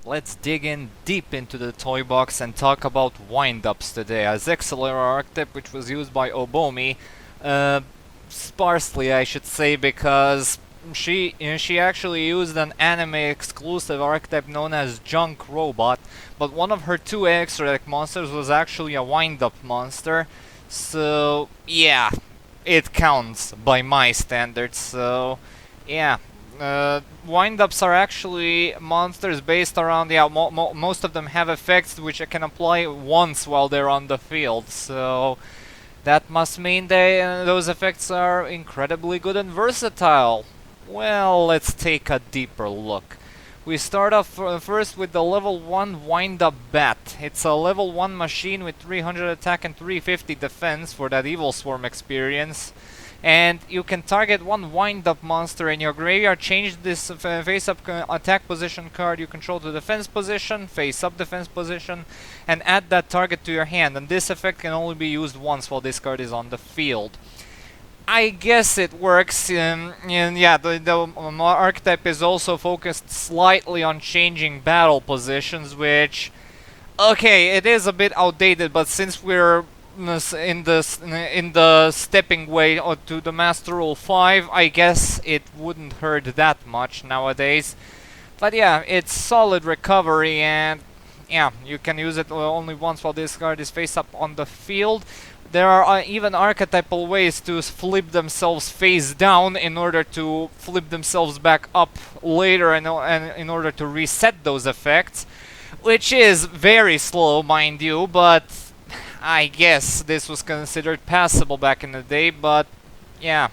let's dig in deep into the toy box and talk about wind-ups today. A ZENMAIDAY archetype which was used by Obomi, sparsely I should say, because she actually used an anime exclusive archetype known as Junk Robot, but one of her two extra deck monsters was actually a wind-up monster, so yeah, it counts by my standards. So yeah, wind-ups are actually monsters based around, most of them have effects which I can apply once while they're on the field, so that must mean those effects are incredibly good and versatile. Well, let's take a deeper look. We start off first with the level 1 Wind-Up Bat. It's a level 1 machine with 300 attack and 350 defense for that Evil Swarm experience. And you can target one wind-up monster in your graveyard, change this face-up attack position card you control to defense position, face-up defense position, and add that target to your hand. And this effect can only be used once while this card is on the field. I guess it works, and yeah, the archetype is also focused slightly on changing battle positions, which, okay, it is a bit outdated, but since we're in the stepping way to the Master Rule 5, I guess it wouldn't hurt that much nowadays. But yeah, it's solid recovery, and yeah, you can use it only once while this card is face up on the field. There are even archetypal ways to flip themselves face down in order to flip themselves back up later, and in order to reset those effects, which is very slow, mind you, but I guess this was considered passable back in the day. But yeah,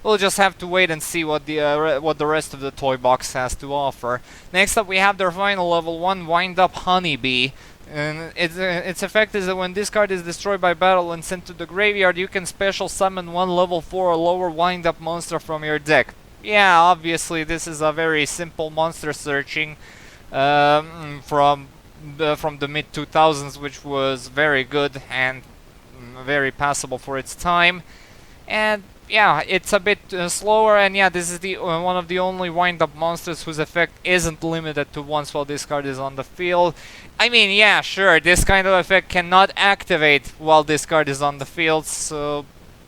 we'll just have to wait and see what the rest of the toy box has to offer. Next up, we have their final level 1 Wind-Up Honeybee. And its effect is that when this card is destroyed by battle and sent to the graveyard, you can special summon one level 4 or lower wind-up monster from your deck. Yeah, obviously this is a very simple monster searching from the mid-2000s, which was very good and very passable for its time. And yeah, it's a bit slower, and yeah, this is the one of the only wind-up monsters whose effect isn't limited to once while this card is on the field. I mean, yeah, sure, this kind of effect cannot activate while this card is on the field, so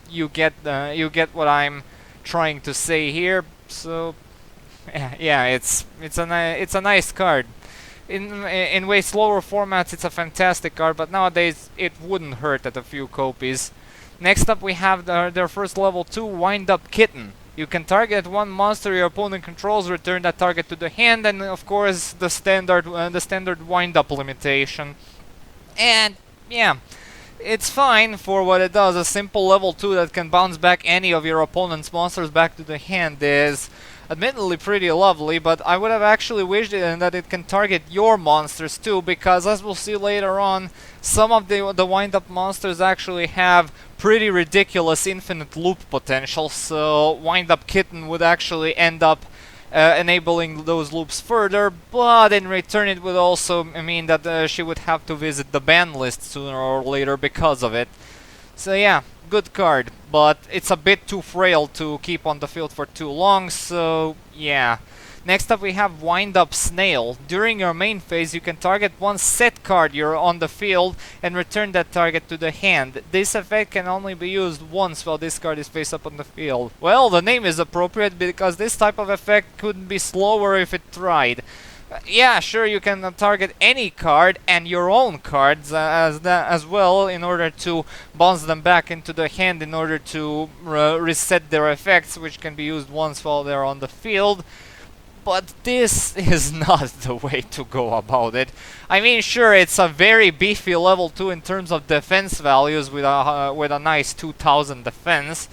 you get what I'm trying to say here. So yeah, it's a nice card. In way slower formats, it's a fantastic card, but nowadays it wouldn't hurt at a few copies. Next up, we have their first level 2 Wind-Up Kitten. You can target one monster your opponent controls, return that target to the hand, and of course the standard wind-up limitation. And yeah, it's fine for what it does. A simple level 2 that can bounce back any of your opponent's monsters back to the hand is admittedly pretty lovely, but I would have actually wished that it can target your monsters too, because as we'll see later on, some of the wind-up monsters actually have pretty ridiculous infinite loop potential, so Wind-Up Kitten would actually end up enabling those loops further, but in return it would also mean that she would have to visit the ban list sooner or later because of it. So yeah, good card, but it's a bit too frail to keep on the field for too long, so yeah. Next up, we have Wind-Up SNAIL. During your main phase, you can target one set card you're on the field and return that target to the hand. This effect can only be used once while this card is face up on the field. Well, the name is appropriate because this type of effect couldn't be slower if it tried. Yeah, sure, you can target any card and your own cards as well in order to bounce them back into the hand in order to reset their effects, which can be used once while they're on the field. But this is not the way to go about it. I mean, sure, it's a very beefy level 2 in terms of defense values with a nice 2000 defense.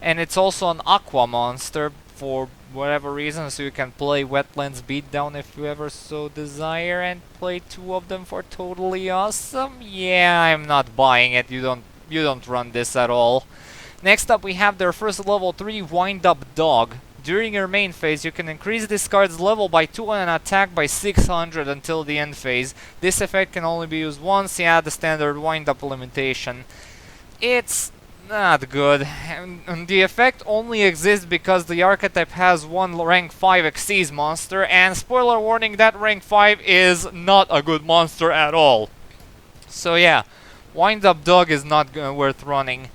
And it's also an aqua monster for whatever reason, so you can play Wetlands Beatdown if you ever so desire and play 2 of them for totally awesome. Yeah, I'm not buying it. You don't run this at all. Next up, we have their first level 3 Wind-Up Dog. During your main phase, you can increase this card's level by 2 and attack by 600 until the end phase. This effect can only be used once, yeah, the standard wind-up limitation. It's not good. And the effect only exists because the archetype has one rank 5 Xyz monster, and spoiler warning, that rank 5 is not a good monster at all. So yeah, Wind Up Dog is not worth running.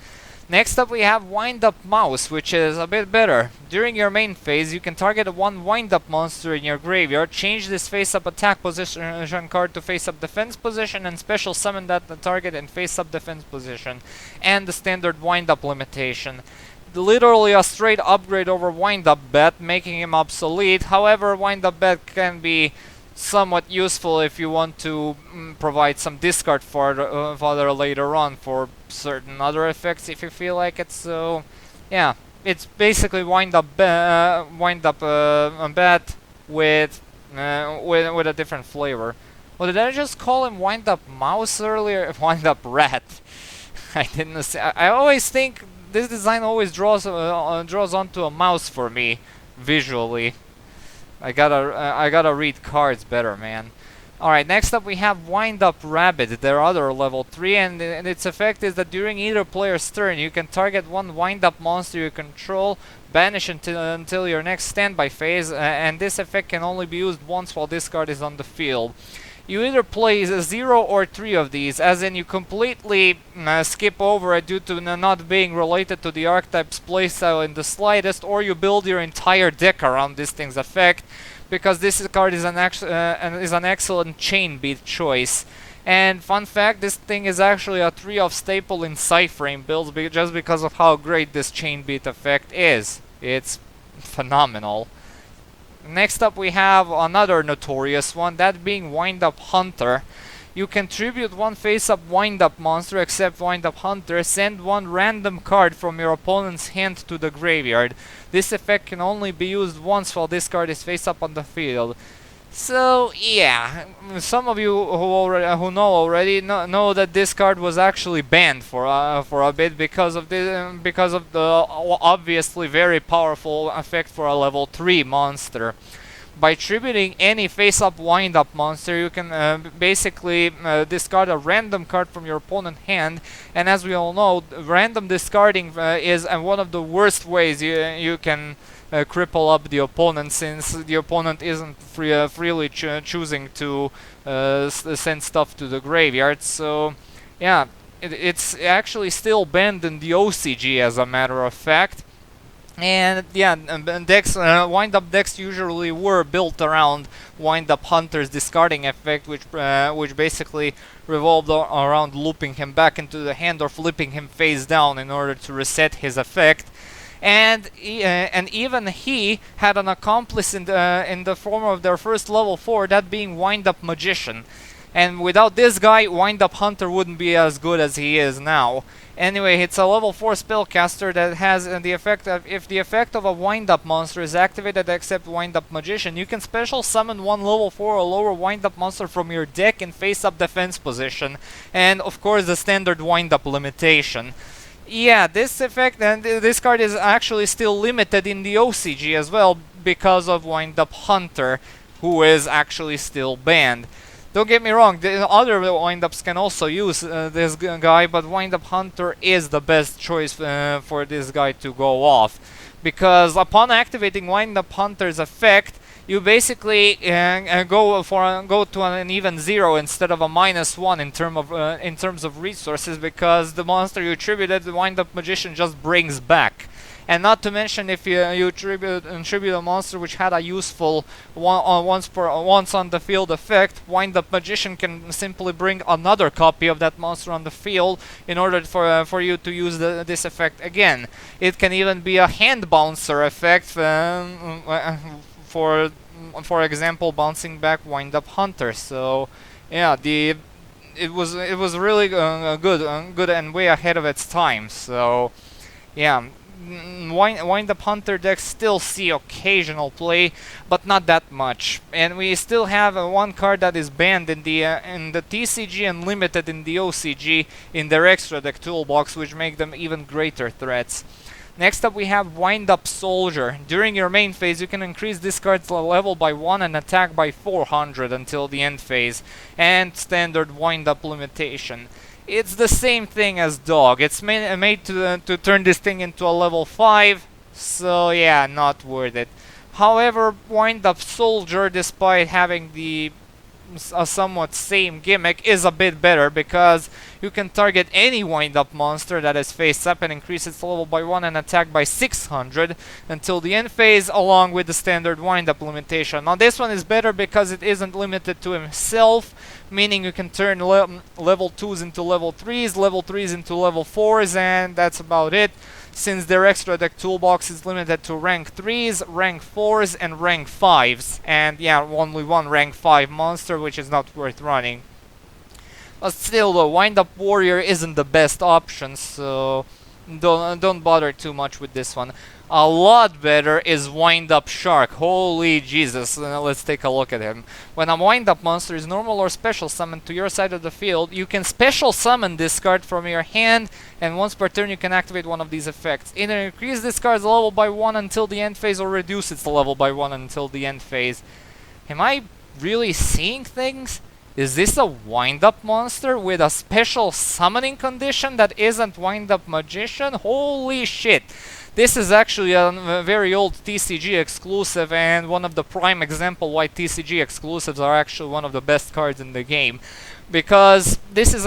Next up we have Wind Up Mouse, which is a bit better. During your main phase, you can target one Wind Up monster in your graveyard, change this face-up attack position card to face-up defense position, and special summon that target in face-up defense position, and the standard Wind Up limitation. Literally a straight upgrade over Wind Up Bet, making him obsolete. However, Wind Up Bet can be somewhat useful if you want to provide some discard fodder later on for certain other effects if you feel like it. So yeah, it's basically Wind Up Bet with a different flavor. Well, did I just call him Wind Up Mouse earlier? Wind Up Rat. I didn't say. I always think this design always draws onto a mouse for me visually. I gotta read cards better, man. Alright, next up we have Wind Up Rabbit, their other level 3, and its effect is that during either player's turn, you can target one Wind Up monster you control, banish until your next standby phase, and this effect can only be used once while this card is on the field. You either play 0 or 3 of these, as in you completely skip over it due to not being related to the archetype's playstyle in the slightest, or you build your entire deck around this thing's effect, because this card is an excellent chain beat choice. And fun fact, this thing is actually a 3-off staple in Psyframe builds just because of how great this chain beat effect is. It's phenomenal. Next up we have another notorious one, that being Wind Up Hunter. You contribute one face-up Wind Up monster except Wind Up Hunter, send one random card from your opponent's hand to the graveyard. This effect can only be used once while this card is face-up on the field. So yeah, some of you who know already know that this card was actually banned for a bit because of the obviously very powerful effect for a level 3 monster. By tributing any face-up Wind-Up monster, you can basically discard a random card from your opponent's hand, and as we all know, random discarding is one of the worst ways you can cripple up the opponent, since the opponent isn't freely choosing to send stuff to the graveyard. So yeah, it's actually still banned in the OCG, as a matter of fact. And yeah, decks, Wind-Up decks usually were built around Wind-Up Hunter's discarding effect, which basically revolved around looping him back into the hand or flipping him face down in order to reset his effect. And even he had an accomplice in the form of their first level 4, that being Wind-Up Magician. And without this guy, Wind-Up Hunter wouldn't be as good as he is now. Anyway, it's a level 4 spellcaster that has the effect of, if the effect of a Wind-Up monster is activated except Wind-Up Magician, you can special summon one level 4 or lower Wind-Up monster from your deck in face-up defense position. And of course the standard Wind-Up limitation. Yeah, this effect, and this card is actually still limited in the OCG as well because of Wind-Up Hunter, who is actually still banned. Don't get me wrong, the other Wind-Ups can also use this guy, but Wind-Up Hunter is the best choice for this guy to go off. Because upon activating Wind-Up Hunter's effect, you basically go to an even 0 instead of a -1 in terms of resources, because the monster you tributed, the Wind-Up Magician, just brings back. And not to mention, if you tribute a monster which had a useful once on the field effect, Wind-Up Magician can simply bring another copy of that monster on the field in order for you to use this effect again. It can even be a hand bouncer effect, for example, bouncing back Wind-Up Hunter. So yeah, it was really good and way ahead of its time. So yeah. Wind-Up Hunter decks still see occasional play, but not that much. And we still have one card that is banned in the TCG and limited in the OCG in their extra deck toolbox, which make them even greater threats. Next up we have Wind-Up Soldier. During your main phase, you can increase this card's level by 1 and attack by 400 until the end phase, and standard Wind-Up limitation. It's the same thing as dog. It's made to turn this thing into a level 5, so yeah, not worth it. However, Wind Up Soldier, despite having a somewhat same gimmick, is a bit better because you can target any wind-up monster that is face up and increase its level by 1 and attack by 600 until the end phase, along with the standard wind-up limitation. Now this one is better because it isn't limited to himself, meaning you can turn level 2s into level 3s, level 3s into level 4s, and that's about it, since their extra deck toolbox is limited to rank 3s, rank 4s, and rank 5s. And yeah, only one rank 5 monster, which is not worth running. But still, the Wind-Up Warrior isn't the best option, so don't bother too much with this one. A lot better is Wind-Up Shark. Holy Jesus, let's take a look at him. When a Wind-Up monster is normal or special summoned to your side of the field, you can special summon this card from your hand, and once per turn you can activate one of these effects. Either increase this card's level by 1 until the end phase, or reduce its level by 1 until the end phase. Am I really seeing things? Is this a Wind-Up monster with a special summoning condition that isn't Wind-Up Magician? Holy shit! This is actually a very old TCG exclusive, and one of the prime example why TCG exclusives are actually one of the best cards in the game. Because this is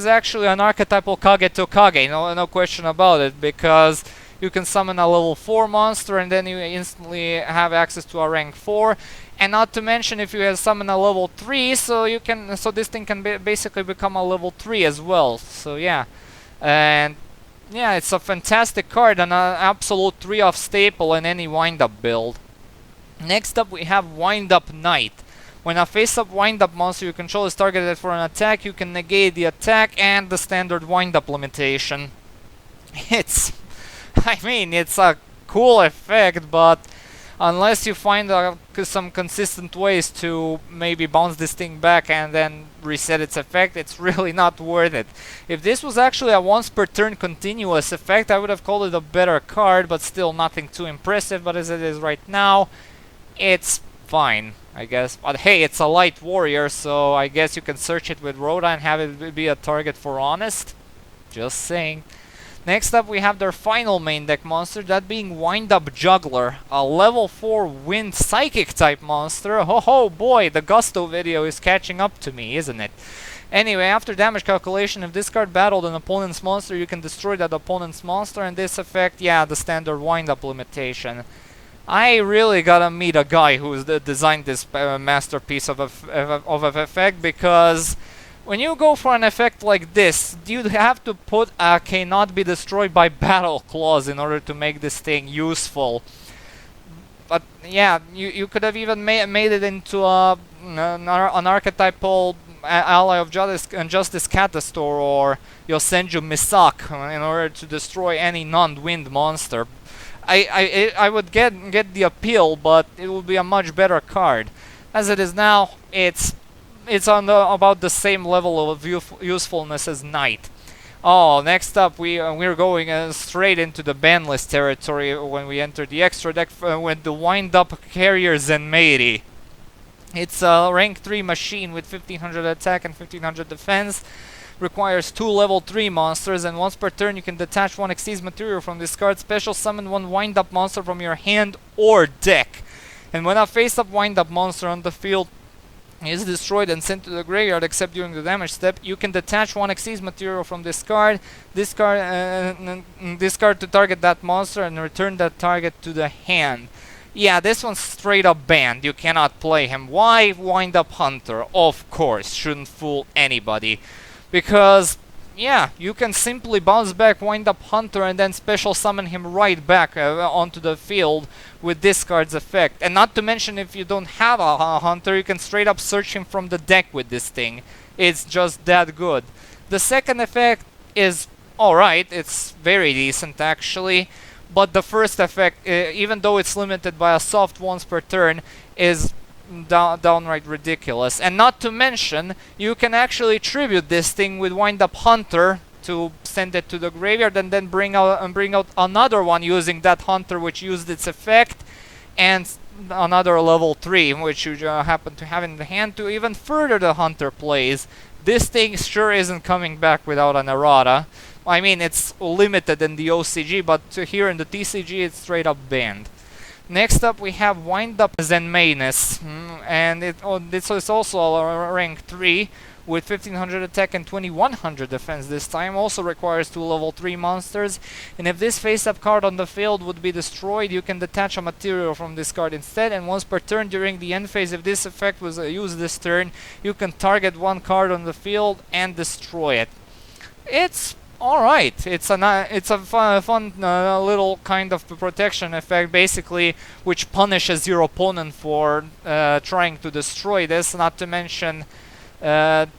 actually an archetypal Kage to Kage, no question about it, because you can summon a level 4 monster and then you instantly have access to a rank 4. And not to mention, if you summon a level 3, so this thing can basically become a level 3 as well. So yeah, and yeah, it's a fantastic card and an absolute 3-off staple in any wind-up build. Next up we have Wind-Up Knight. When a face-up wind-up monster you control is targeted for an attack, you can negate the attack and the standard wind-up limitation. It's a cool effect, but unless you find some consistent ways to maybe bounce this thing back and then reset its effect, it's really not worth it. If this was actually a once per turn continuous effect, I would have called it a better card, but still nothing too impressive. But as it is right now, it's fine, I guess. But hey, it's a light warrior, so I guess you can search it with Rhoda and have it be a target for Honest. Just saying. Next up we have their final main deck monster, that being Wind-Up Juggler, a level 4 wind psychic type monster. Oh boy, the Gusto video is catching up to me, isn't it? Anyway, after damage calculation, if this card battled an opponent's monster, you can destroy that opponent's monster, and this effect, yeah, the standard wind-up limitation. I really gotta meet a guy who's designed this masterpiece of effect, because when you go for an effect like this, you have to put a cannot be destroyed by battle clause in order to make this thing useful. But yeah, you could have even made it into an archetypal ally of Justice Catastor or Yosenju Misak in order to destroy any non-wind monster. I would get the appeal, but it would be a much better card. As it is now, it's on about the same level of usefulness as Knight. Oh, next up we're going straight into the ban list territory when we enter the extra deck with the Wind-Up Carrier ZENMAIDAY. It's a rank 3 machine with 1500 attack and 1500 defense. Requires 2 level 3 monsters, and once per turn you can detach 1 Xyz material from this card, special summon 1 Wind-Up monster from your hand or deck. And when a face-up Wind-Up monster on the field is destroyed and sent to the graveyard except during the damage step, you can detach 1 Xyz material from this card, discard to target that monster, and return that target to the hand. Yeah, this one's straight up banned. You cannot play him. Why? Wind-Up Hunter, of course. Shouldn't fool anybody. Because, yeah, you can simply bounce back Wind-Up Hunter and then special summon him right back onto the field with this card's effect. And not to mention, if you don't have a Hunter, you can straight up search him from the deck with this thing. It's just that good. The second effect is alright, it's very decent actually. But the first effect, even though it's limited by a soft once per turn, is downright ridiculous. And not to mention, you can actually tribute this thing with Wind-Up Hunter to send it to the graveyard and then bring out another one using that Hunter which used its effect, and another level 3, which you happen to have in the hand to even further the hunter plays. This thing sure isn't coming back without an errata. I mean, it's limited in the OCG, but here in the TCG it's straight up banned. Next up we have Wind Up ZENMAINES, and this is also a rank 3 with 1500 attack and 2100 defense this time. Also requires 2 level 3 monsters, and if this face-up card on the field would be destroyed, you can detach a material from this card instead, and once per turn during the end phase, if this effect was used this turn, you can target one card on the field and destroy it. It's alright. It's a fun little kind of protection effect, basically, which punishes your opponent for trying to destroy this. Not to mention that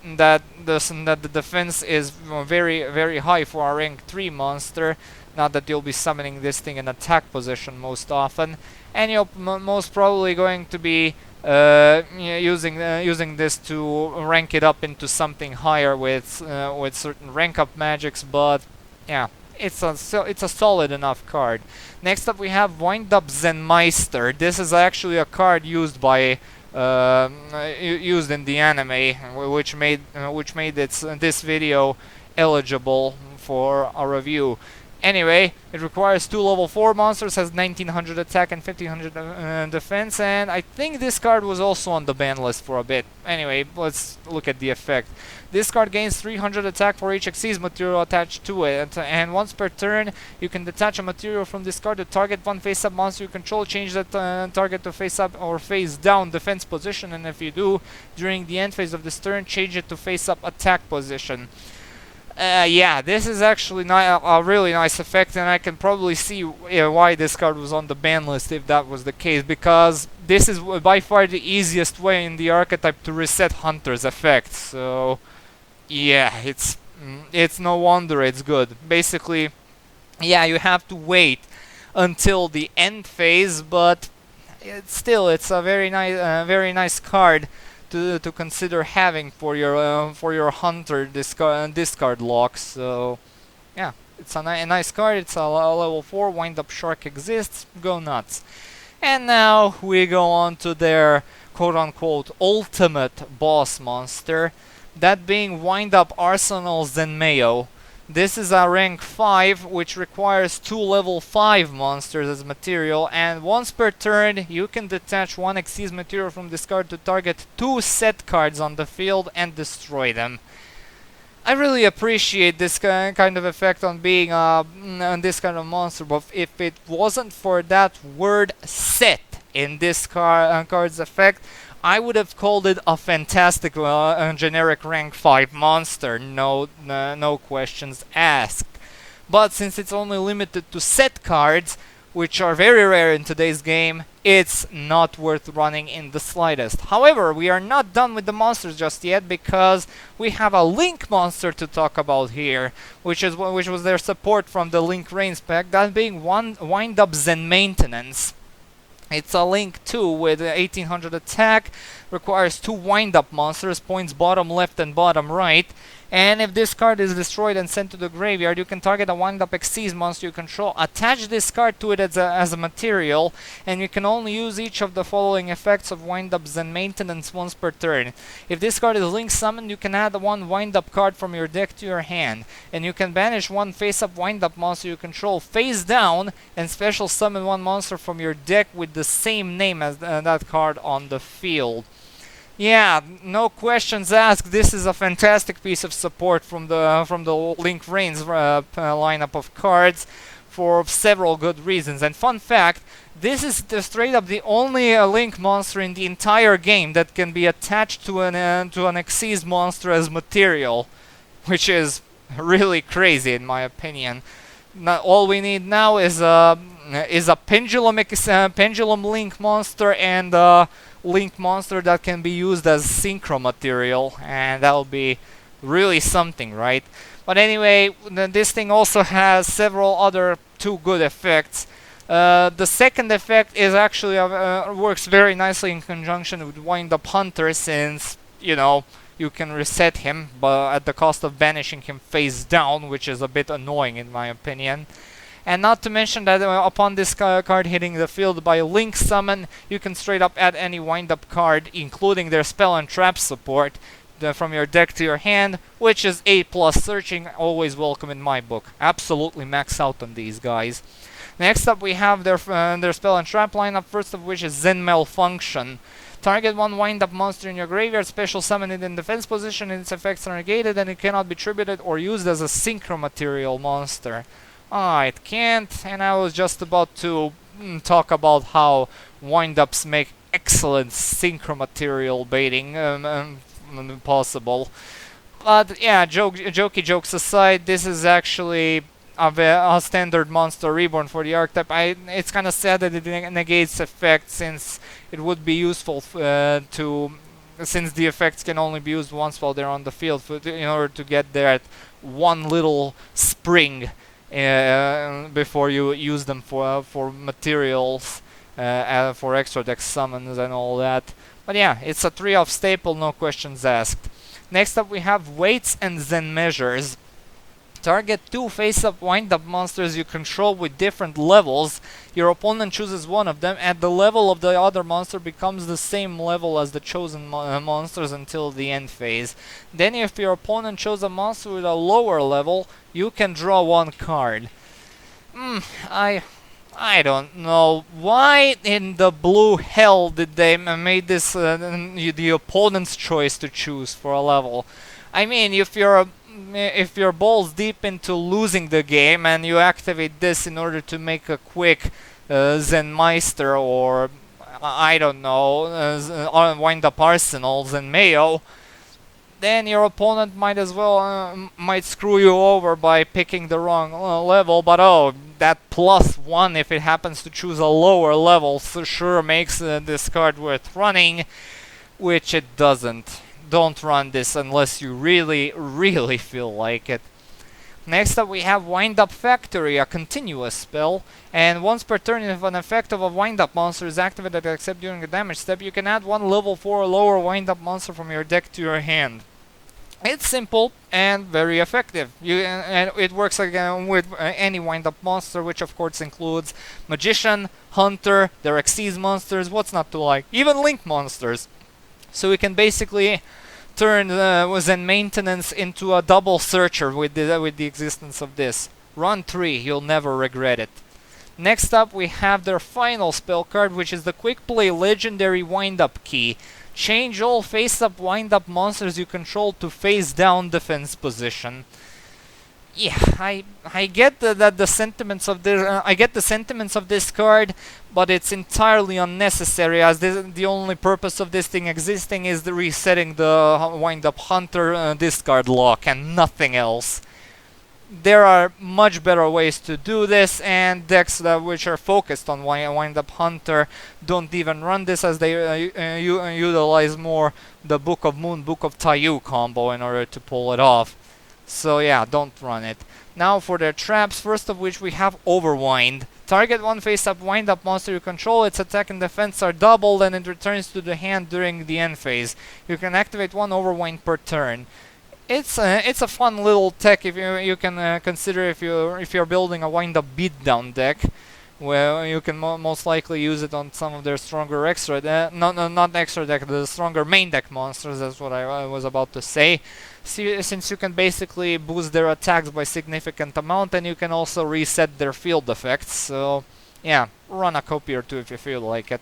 the defense is very, very high for a rank 3 monster. Not that you'll be summoning this thing in attack position most often, and you're most probably going to be using this to rank it up into something higher with certain rank up magics. But yeah, it's a solid enough card. Next up we have Wind Up ZENMAISTERE. This is actually a card used by used in the anime, which made this video eligible for a review. Anyway, it requires 2 level 4 monsters, has 1900 attack and 1500 defense, and I think this card was also on the ban list for a bit. Anyway, let's look at the effect. This card gains 300 attack for each Xyz material attached to it, and once per turn, you can detach a material from this card to target one face-up monster you control, change that target to face-up or face-down defense position, and if you do, during the end phase of this turn, change it to face-up attack position. Yeah, this is actually a really nice effect, and I can probably see why this card was on the ban list if that was the case, because this is by far the easiest way in the archetype to reset Hunter's effect. So yeah, it's no wonder it's good. Basically, yeah, you have to wait until the end phase, but it's a very nice card to consider having for your hunter discard locks. So yeah, it's a nice card. It's a level 4. Wind Up Shark exists. Go nuts. And now we go on to their quote-unquote ultimate boss monster, that being Wind Up Arsenal ZENMAIO. This is a rank 5, which requires 2 level 5 monsters as material, and once per turn you can detach one Xyz material from this card to target 2 set cards on the field and destroy them. I really appreciate this kind of effect on being on this kind of monster, but if it wasn't for that word set in this card's effect, I would have called it a fantastic generic rank 5 monster, no questions asked. But since it's only limited to set cards, which are very rare in today's game, it's not worth running in the slightest. However, we are not done with the monsters just yet, because we have a Link monster to talk about here, which was their support from the Link Reigns pack, that being Wind Up ZENMAINTENANCE. It's a Link 2 with 1800 attack, requires 2 wind-up monsters, points bottom left and bottom right, and if this card is destroyed and sent to the graveyard, you can target a wind-up Xyz monster you control, attach this card to it as a material, and you can only use each of the following effects of Wind-Up ZENMAINTENANCE once per turn. If this card is Link summoned, you can add one wind-up card from your deck to your hand, and you can banish one face-up wind-up monster you control face down, and special summon one monster from your deck with the same name as that card on the field. Yeah, no questions asked. This is a fantastic piece of support from the Link Reigns lineup of cards for several good reasons. And fun fact, this is straight up the only Link monster in the entire game that can be attached to an Xyz monster as material, which is really crazy in my opinion. All we need now is a pendulum Link monster and Link monster that can be used as synchro material, and that'll be really something, right? But anyway, this thing also has several other 2 good effects. The second effect is actually works very nicely in conjunction with Wind Up Hunter, since you can reset him, but at the cost of banishing him face down, which is a bit annoying in my opinion. And not to mention that upon this card hitting the field by Link Summon, you can straight up add any wind-up card, including their spell and trap support, from your deck to your hand, which is A+ searching, always welcome in my book. Absolutely max out on these guys. Next up we have their spell and trap lineup, first of which is ZENMAILFUNCTION. Target one wind-up monster in your graveyard, special summon it in defense position, its effects are negated, and it cannot be tributed or used as a synchro material monster. It can't, and I was just about to talk about how wind-ups make excellent synchro material baiting possible. But yeah, jokey jokes aside, this is actually a standard monster reborn for the archetype. It's kind of sad that it negates effects, since it would be useful since the effects can only be used once while they're on the field in order to get that one little spring before you use them for materials, for extra deck summons and all that. But yeah, it's a 3-off staple, no questions asked. Next up we have weights and Zen measures. Target 2 face-up wind-up monsters you control with different levels. Your opponent chooses one of them, and the level of the other monster becomes the same level as the chosen monsters until the end phase. Then if your opponent chose a monster with a lower level, you can draw one card. I don't know. Why in the blue hell did they make this the opponent's choice to choose for a level? I mean, if you're balls deep into losing the game and you activate this in order to make a quick ZENMAISTERE or I don't know, wind up Arsenal, ZENMAIO, then your opponent might as well might screw you over by picking the wrong level. But oh, that +1 if it happens to choose a lower level sure makes this card worth running, which it doesn't. Don't run this unless you really, really feel like it. Next up we have Wind Up Factory, a continuous spell, and once per turn if an effect of a wind up monster is activated except during a damage step, you can add one level 4 or lower wind up monster from your deck to your hand. It's simple and very effective. And it works again with any wind up monster, which of course includes Magician, Hunter, their Xyz monsters, what's not to like, even Link monsters. So we can basically turn ZENMAINTENANCE into a double searcher with the existence of this. Run 3, you'll never regret it. Next up we have their final spell card, which is the Quick Play Legendary Wind Up Key. Change all face-up wind-up monsters you control to face-down defense position. Yeah, I get the sentiments of this card, but it's entirely unnecessary, as the only purpose of this thing existing is the resetting the wind-up Hunter discard lock and nothing else. There are much better ways to do this, and decks which are focused on wind-up Hunter don't even run this, as they utilize more the Book of Moon, Book of Tayu combo in order to pull it off. So yeah, don't run it. Now for their traps, first of which we have Overwind. Target one face-up wind-up monster you control, its attack and defense are doubled, and it returns to the hand during the end phase. You can activate one Overwind per turn. It's a fun little tech if you can consider if you're building a wind-up beatdown deck, where you can most likely use it on some of their stronger extra not extra deck, the stronger main deck monsters. That's what I was about to say. Since you can basically boost their attacks by significant amount, and you can also reset their field effects. So yeah, run a copy or two if you feel like it.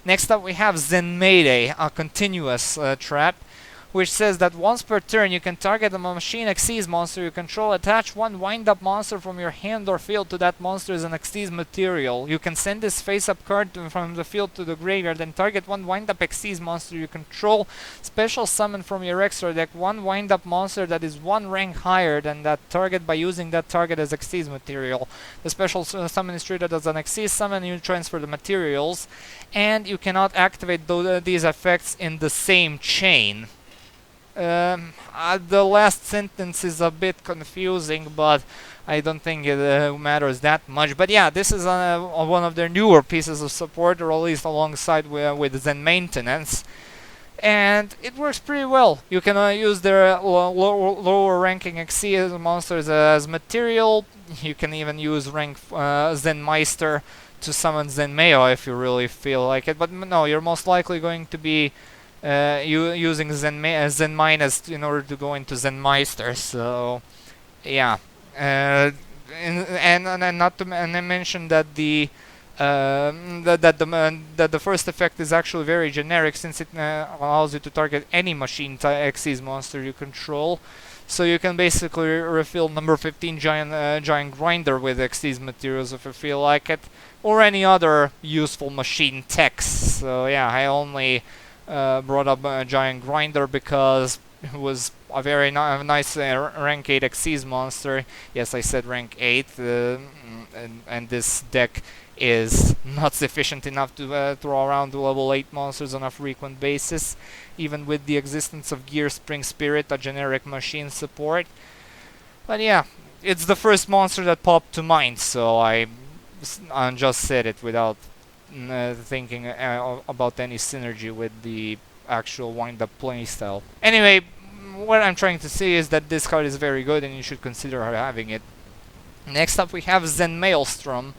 Next up we have ZENMAIDAY, a continuous trap, which says that once per turn you can target a Machine Xyz monster you control, attach one wind-up monster from your hand or field to that monster as an Xyz material. You can send this face-up card from the field to the graveyard, and target one wind-up Xyz monster you control, special summon from your extra deck one wind-up monster that is one rank higher than that target by using that target as Xyz material. The special summon is treated as an Xyz summon, you transfer the materials, and you cannot activate these effects in the same chain. The last sentence is a bit confusing, but I don't think it matters that much. But yeah, this is one of their newer pieces of support, or at least alongside with ZENMAINTENANCE. and it works pretty well. You can use their lower ranking Xyz monsters as material. You can even use rank ZENMAISTERE to summon ZENMAIO if you really feel like it, but no, you're most likely going to be using ZENMAINES in order to go into ZENMAISTERE, so yeah. And not to mention that that the first effect is actually very generic, since it allows you to target any machine Xyz monster you control. So you can basically refill number 15 giant grinder with Xyz materials if you feel like it, or any other useful machine techs. So yeah, I only brought up a giant grinder because it was a very nice rank 8 Xyz monster. Yes, I said rank 8, and this deck is not sufficient enough to throw around the level 8 monsters on a frequent basis, even with the existence of Gear Spring Spirit, a generic machine support. But yeah, it's the first monster that popped to mind, so I just said it without thinking about any synergy with the actual wind-up playstyle. Anyway, what I'm trying to say is that this card is very good and you should consider having it. Next up we have ZENMAILSTROM,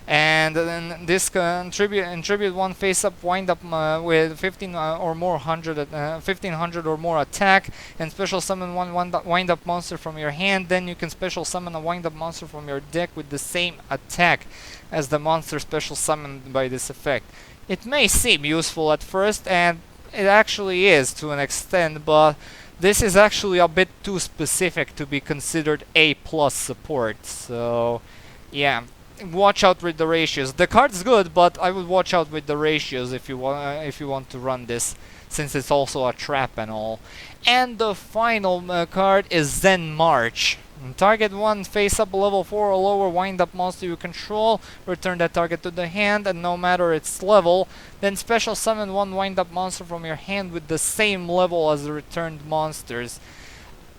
and then this contribute one face-up wind-up with 1500 or more attack, and special summon one wind-up monster from your hand. Then you can special summon a wind-up monster from your deck with the same attack as the monster special summoned by this effect. It may seem useful at first, and it actually is to an extent, but this is actually a bit too specific to be considered A+ support. So yeah, watch out with the ratios. The card's good, but I would watch out with the ratios if you want to run this, since it's also a trap and all. And the final card is ZENMAIRCH. Target one face-up level 4 or lower wind-up monster you control, return that target to the hand, and no matter its level, then special summon one wind-up monster from your hand with the same level as the returned monsters.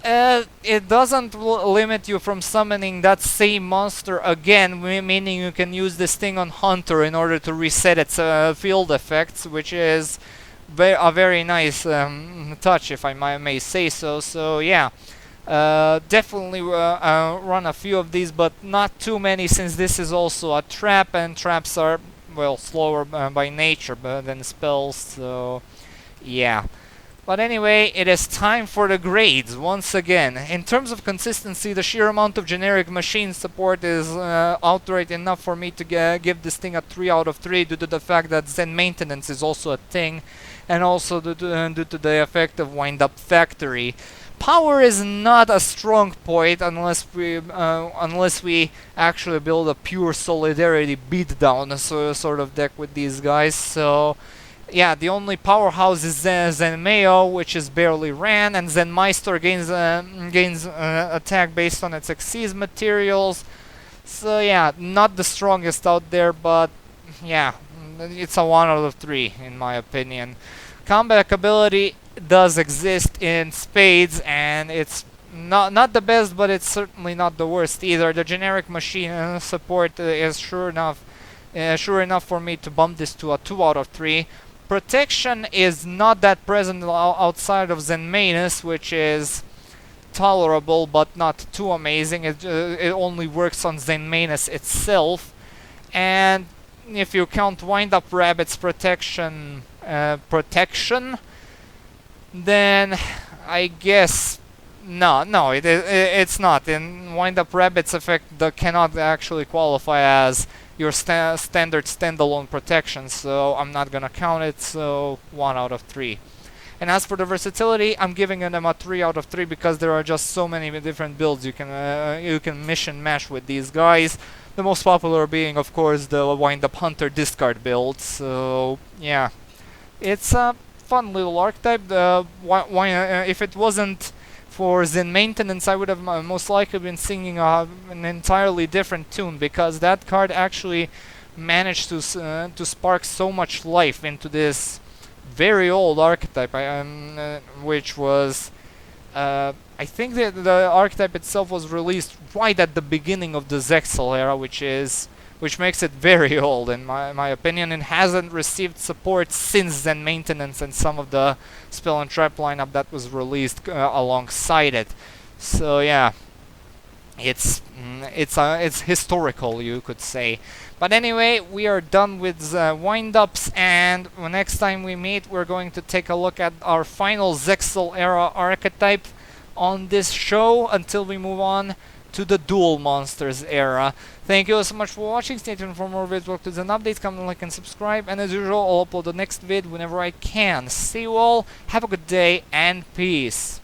It doesn't limit you from summoning that same monster again, meaning you can use this thing on Hunter in order to reset its field effects, which is a very nice touch, if I may say so. So yeah. Definitely run a few of these, but not too many, since this is also a trap, and traps are, well, slower by nature than spells, so yeah. But anyway, it is time for the grades once again. In terms of consistency, the sheer amount of generic machine support is outright enough for me to give this thing a 3 out of 3 due to the fact that Zen Maintenance is also a thing, and also due to the effect of Wind Up Factory. Power is not a strong point unless we actually build a pure solidarity beatdown sort of deck with these guys. So yeah, the only powerhouse is ZENMAIO, which is barely ran, and ZENMAISTERE gains attack based on its Xyz materials. So yeah, not the strongest out there, but yeah, it's a 1 out of 3 in my opinion. Comeback ability does exist in spades, and it's not the best, but it's certainly not the worst either. The generic machine support is sure enough for me to bump this to a 2 out of 3. Protection is not that present outside of ZENMAINES, which is tolerable but not too amazing. It only works on ZENMAINES itself, and if you count Wind Up Rabbit's protection, then I guess no, it's not. In Wind Up Rabbit's effect, that cannot actually qualify as your standard standalone protection, so I'm not gonna count it. So 1 out of 3. And as for the versatility, I'm giving them a 3 out of 3 because there are just so many different builds you can mission mash with these guys. The most popular being, of course, the Wind Up Hunter discard build. So yeah, it's a fun little archetype. If it wasn't for Zen Maintenance, I would have most likely been singing an entirely different tune, because that card actually managed to spark so much life into this very old archetype, which was I think that the archetype itself was released right at the beginning of the Zexal era, which is which makes it very old in my opinion, and hasn't received support since Zen Maintenance and some of the Spell and Trap lineup that was released alongside it. So yeah, it's historical, you could say. But anyway, we are done with wind-ups, and next time we meet, we're going to take a look at our final Zexal era archetype on this show until we move on to the Dual Monsters era. Thank you so much for watching. Stay tuned for more videos, to Zen updates. Comment, like, and subscribe. And as usual, I'll upload the next vid whenever I can. See you all. Have a good day and peace.